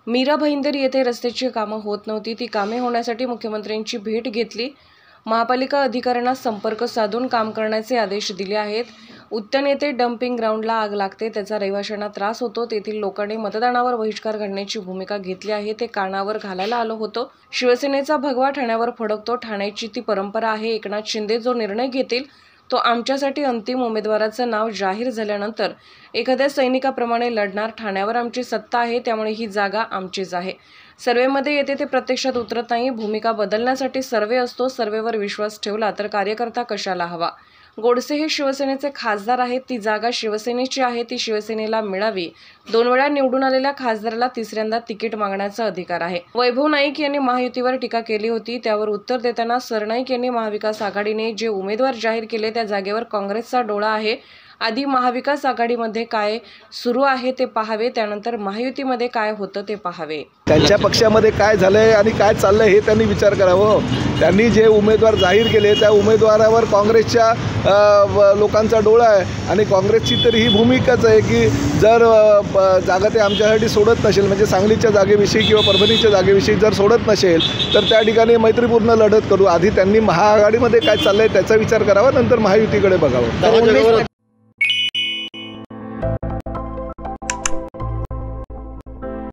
मीरा भाईंदर येथे रस्त्याची कामं होत नव्हती। ती कामे होण्यासाठी मुख्यमंत्र्यांची भेट घेतली। महापालिका अधिकाऱ्यांना संपर्क साधून काम करण्याचे आदेश दिले आहेत। उत्तन येथे डम्पिंग ग्राउंडला आग लागते, त्याचा रहिवाशांना त्रास होतो। तेथील लोकांनी मतदानावर बहिष्कार घालण्याची भूमिका घेतली आहे। ते कानावर घालायला आलो होतो। शिवसेनेचा भगवा ठाण्यावर फडकतो। ठाण्याची ती परंपरा आहे। एकनाथ शिंदे जो निर्णय घेतील तो आमच्यासाठी अंतिम उमेदवाराचं नाव जाहीर झाल्यानंतर एखाद्या सैनिकाप्रमाणे लढणार। ठाण्यावर आमची सत्ता आहे, त्यामुळे ही जागा आमचीच आहे। सर्वेमध्ये येते ते प्रत्यक्षात उतरत नाही। भूमिका बदलण्यासाठी सर्वे असतो। सर्वेवर विश्वास ठेवला तर कार्यकर्ता कशाला हवा। गोडसे हे शिवसेनेचे खासदार आहेत। ती जागा शिवसेनेची आहे, ती शिवसेनेला मिळावी। 2 वेळा निवडून आलेल्या खासदाराला तिसऱ्यांदा तिकीट मागण्याचा अधिकार आहे। वैभव नाईक यांनी महायुतीवर टीका केली होती, त्यावर उत्तर देताना सरनाईक यांनी महाविकास आघाडीने जे उमेदवार जाहीर केले त्या जागेवर काँग्रेसचा डोळा आहे। आधी महाविकास आघाडीमध्ये काय सुरू आहे ते पाहावे, त्यानंतर महायुतीमध्ये काय होतं ते पाहावे। त्यांच्या पक्षामध्ये काय झालंय आणि काय चाललंय हे त्यांनी विचार करावं। त्यांनी जे उमेदवार जाहीर केले त्या उमेदवारावर काँग्रेसच्या लोकांचा डोळा आहे आणि काँग्रेसची तर ही भूमिकाच आहे की जर जागा ते आमच्यासाठी सोडत नसेल, म्हणजे सांगलीच्या जागेविषयी किंवा परभणीच्या जागेविषयी जर सोडत नसेल तर त्या ठिकाणी मैत्रीपूर्ण लढत करू। आधी त्यांनी महाआघाडीमध्ये काय चाललंय त्याचा विचार करावा, नंतर महायुतीकडे बघावं।